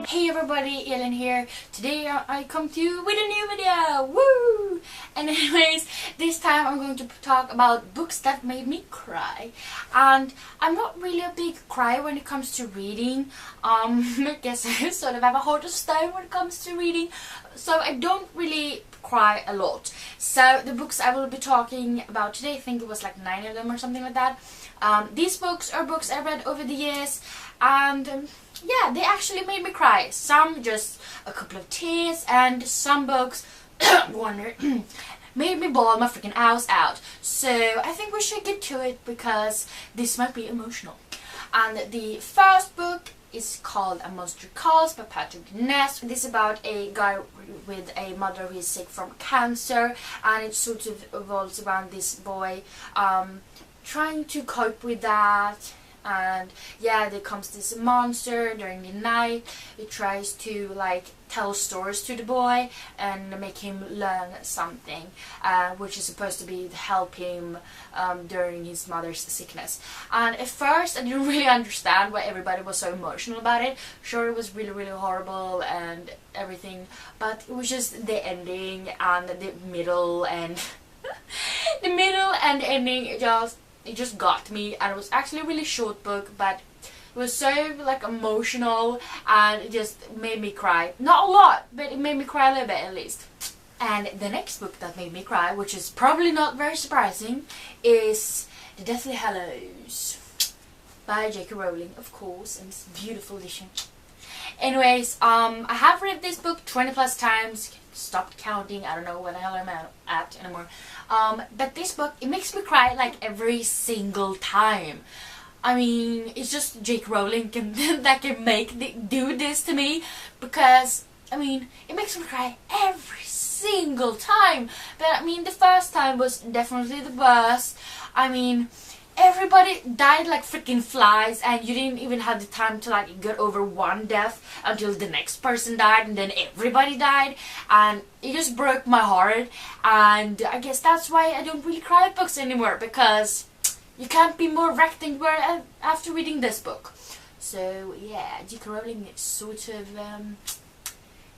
Hey everybody, Ellen here. Today I come to you with a new video. Woo! And anyways, this time I'm going to talk about books that made me cry. And I'm not really a big crier when it comes to reading. I guess I sort of have a heart of stone when it comes to reading. So I don't really cry a lot. So the books I will be talking about today, I think it was like 9 of them or something like that. These books are books I read over the years, and yeah, they actually made me cry. Some just a couple of tears, and some books made me bawl my freaking eyes out. So I think we should get to it because this might be emotional. And the first book is called A Monster Calls by Patrick Ness. This is about a guy with a mother who is sick from cancer, and it sort of revolves around this boy trying to cope with that. And yeah, there comes this monster during the night. It tries to like tell stories to the boy and make him learn something, which is supposed to be to help him during his mother's sickness. And at first I didn't really understand why everybody was so emotional about it. Sure, it was really horrible and everything, but it was just the ending and the middle and the middle and the ending. It just got me, and it was actually a really short book, but it was so like emotional and it just made me cry. Not a lot, but it made me cry a little bit at least. And the next book that made me cry, which is probably not very surprising, is The Deathly Hallows by J.K. Rowling, of course, and it's a beautiful edition. Anyways, I have read this book 20 plus times. Stopped counting. I don't know what the hell I'm at anymore. But this book, it makes me cry like every single time. I mean, it's just J.K. Rowling that can do this to me, because I mean, it makes me cry every single time. But I mean, the first time was definitely the worst. I mean, everybody died like freaking flies, and you didn't even have the time to like get over one death until the next person died, and then everybody died, and it just broke my heart. And I guess that's why I don't really cry at books anymore, because you can't be more wrecked than you were after reading this book. So yeah, J.K. Rowling is sort of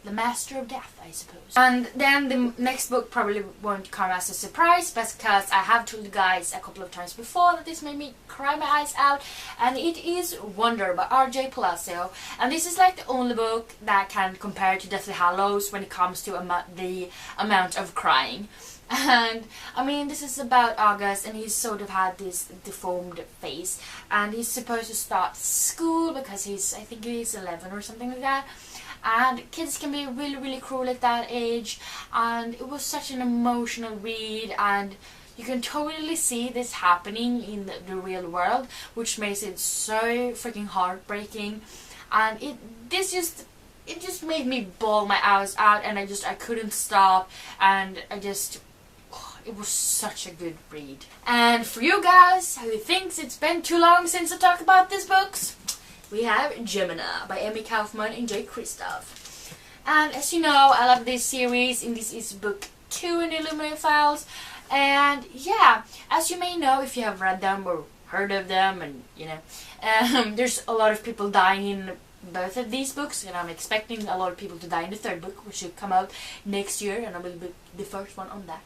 the master of death, I suppose. And then the next book probably won't come as a surprise, because I have told you guys a couple of times before that this made me cry my eyes out, and it is Wonder by R.J. Palacio. And this is like the only book that can compare to Deathly Hallows when it comes to the amount of crying. And I mean, this is about August, and he's sort of had this deformed face, and he's supposed to start school because I think he's 11 or something like that. And kids can be really cruel at that age, and it was such an emotional read, and you can totally see this happening in the real world, which makes it so freaking heartbreaking. And it just made me bawl my eyes out, and I couldn't stop, and it was such a good read. And for you guys who thinks it's been too long since I talked about these books, we have Gemina by Amy Kaufman and Jake Kristoff. And as you know, I love this series, and this is book 2 in the Illuminate Files. And yeah, as you may know if you have read them or heard of them, and you know, there's a lot of people dying in both of these books, and I'm expecting a lot of people to die in the third book, which should come out next year, and I will be the first one on that.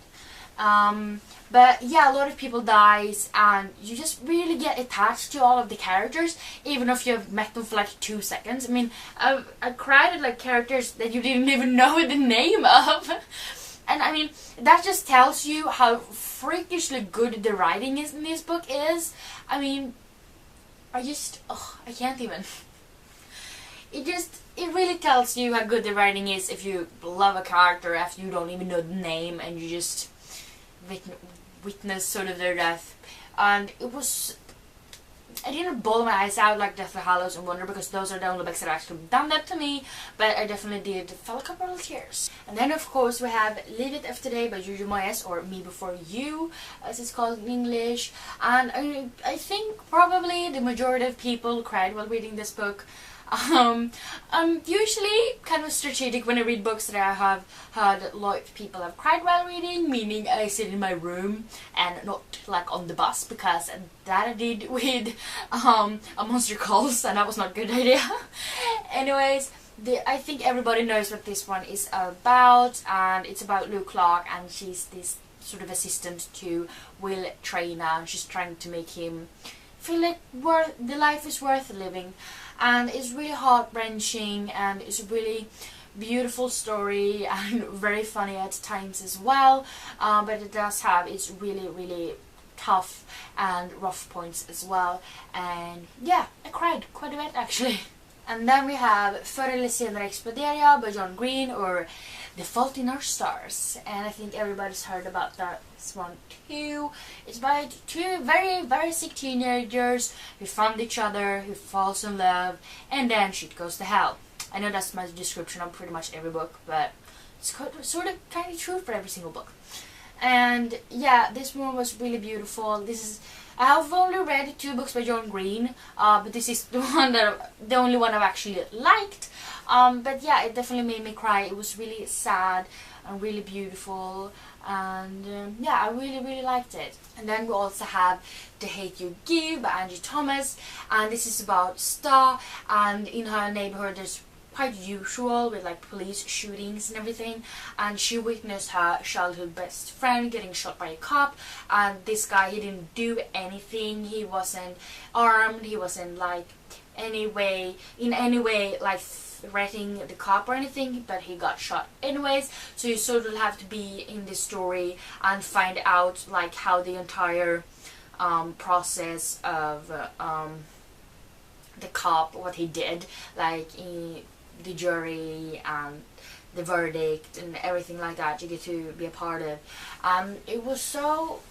But yeah, a lot of people dies, and you just really get attached to all of the characters, even if you've met them for like 2 seconds. I mean, I cried at like characters that you didn't even know the name of. And I mean, that just tells you how freakishly good the writing is in this book is. I mean, I can't even. It really tells you how good the writing is if you love a character after you don't even know the name, and you just witness sort of their death. And I didn't bawl my eyes out like Deathly Hallows and Wonder, because those are the only books that have actually done that to me, but I definitely did feel a couple of tears. And then of course we have Leave It After Today by Juju Moyes, or Me Before You as it's called in English. And I think probably the majority of people cried while reading this book. I'm usually kind of strategic when I read books that I have heard a lot of people have cried while reading, meaning I sit in my room and not like on the bus, because that I did with A Monster Calls, and that was not a good idea. Anyways, I think everybody knows what this one is about, and it's about Lou Clark, and she's this sort of assistant to Will Trainer, and she's trying to make him feel like the life is worth living. And it's really heart-wrenching, and it's a really beautiful story and very funny at times as well, but it does have its really tough and rough points as well. And yeah, I cried quite a bit actually. And then we have Förr eller senare exploderar by John Green, or The Fault in Our Stars, and I think everybody's heard about that one too. It's about two very sick teenagers who found each other, who falls in love, and then shit goes to hell. I know that's my description of pretty much every book, but it's sort of kind of true for every single book. And yeah, this one was really beautiful. I have only read 2 books by John Green, but this is the only one I've actually liked. But yeah, it definitely made me cry. It was really sad and really beautiful, and yeah, I really liked it. And then we also have The Hate You Give by Angie Thomas, and this is about Star, and in her neighborhood there's quite usual with like police shootings and everything, and she witnessed her childhood best friend getting shot by a cop, and this guy, he didn't do anything, he wasn't armed, he wasn't like in any way like threatening the cop or anything, but he got shot anyways. So you sort of have to be in this story and find out like how the entire process of the cop, what he did, like the jury and the verdict and everything like that, you get to be a part of. It was so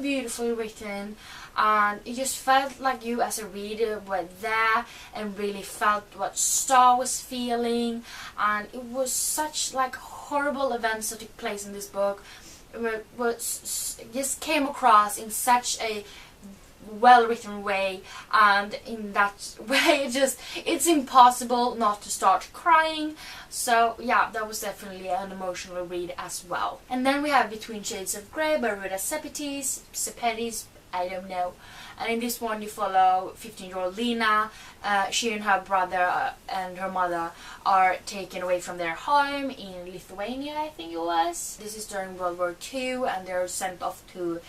beautifully written, and it just felt like you as a reader were there and really felt what Star was feeling. And it was such like horrible events that took place in this book, just came across in such a well-written way, and in that way it's impossible not to start crying. So yeah, that was definitely an emotional read as well. And then we have Between Shades of Grey by Rhoda Sepetis, I don't know. And in this one you follow 15-year-old Lena. She and her brother and her mother are taken away from their home in Lithuania, I think it was. This is during World War II, and they're sent off to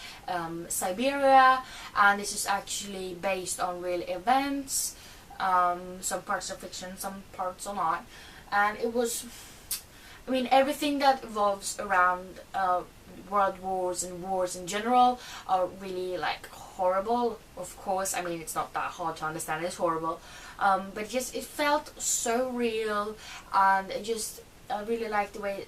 Siberia, and this is actually based on real events. Some parts are fiction, some parts are not. And it was, I mean, everything that evolves around world wars and wars in general are really like horrible. Of course, I mean, it's not that hard to understand, it's horrible, but just it felt so real, and I really liked the way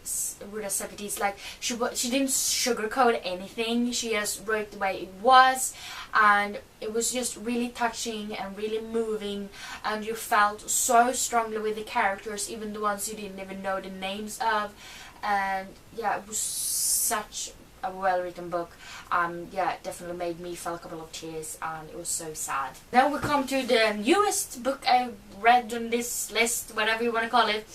Rhoda Sepetis, like she didn't sugarcoat anything, she just wrote the way it was, and it was just really touching and really moving, and you felt so strongly with the characters, even the ones you didn't even know the names of. And yeah, it was such a well-written book. Yeah, it definitely made me feel a couple of tears, and it was so sad. Then we come to the newest book I read on this list, whatever you want to call it,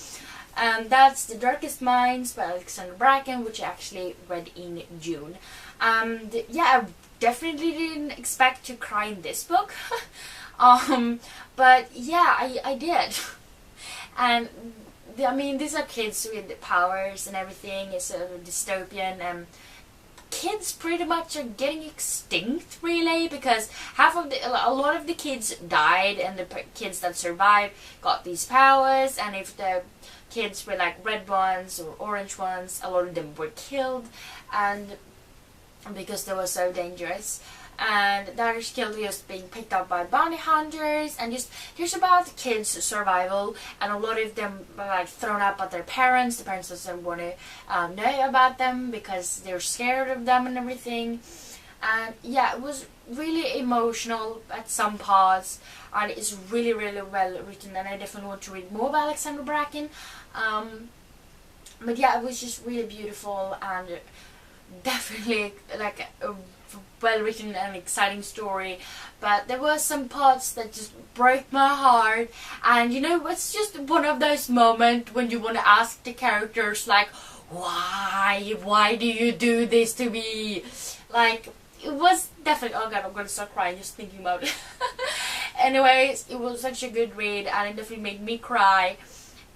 and that's The Darkest Minds by Alexandra Bracken, which I actually read in June. And yeah, I definitely didn't expect to cry in this book, but yeah, I did. And I mean, these are kids with powers and everything. It's a dystopian, and kids pretty much are getting extinct, really, because a lot of the kids died, and the kids that survived got these powers. And if the kids were like red ones or orange ones, a lot of them were killed, and because they were so dangerous. And the others killed just being picked up by bounty hunters, and just here's about kids' survival, and a lot of them were like thrown up at their parents. The parents doesn't want to know about them because they're scared of them and everything. And yeah, it was really emotional at some parts, and it's really well written, and I definitely want to read more by Alexandra Bracken. But yeah, it was just really beautiful, and definitely like a well-written and exciting story. But there were some parts that just broke my heart, and you know, it's just one of those moments when you want to ask the characters like, why do you do this to me? Like, it was definitely, oh god, I'm gonna start crying just thinking about it. Anyways, it was such a good read, and it definitely made me cry.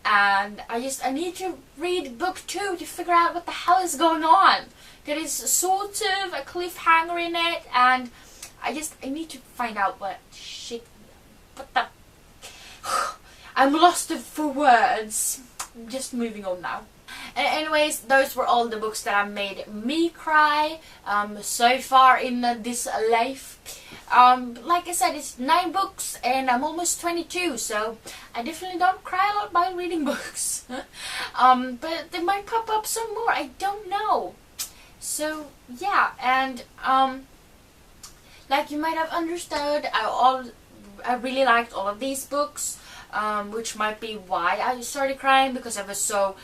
and I need to read book 2 to figure out what the hell is going on. There is sort of a cliffhanger in it, and I need to find out what the I'm lost for words. Just moving on now. Anyways, those were all the books that have made me cry so far in this life. Like I said, it's 9 books and I'm almost 22, so I definitely don't cry a lot by reading books. But there might pop up some more, I don't know. So yeah, and like you might have understood, I really liked all of these books. Which might be why I started crying, because I was so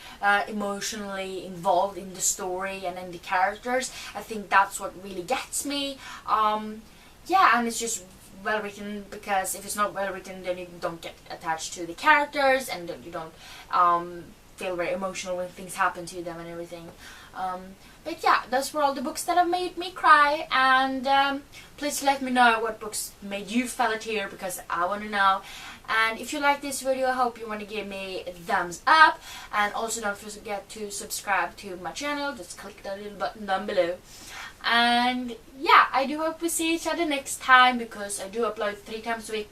emotionally involved in the story and in the characters. I think that's what really gets me. Yeah, and it's just well written, because if it's not well written, then you don't get attached to the characters, and then you don't feel very emotional when things happen to them and everything. But yeah, those were all the books that have made me cry, and please let me know what books made you feel a tear, because I want to know. And if you like this video, I hope you want to give me a thumbs up, and also don't forget to subscribe to my channel. Just click the little button down below. And yeah, I do hope we see each other next time, because I do upload 3 times a week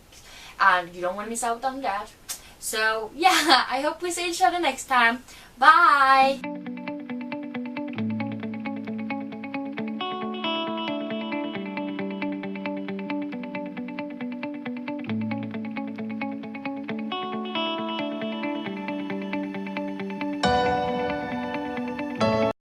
and you don't want to miss out on that. So yeah, I hope we see each other next time. Bye!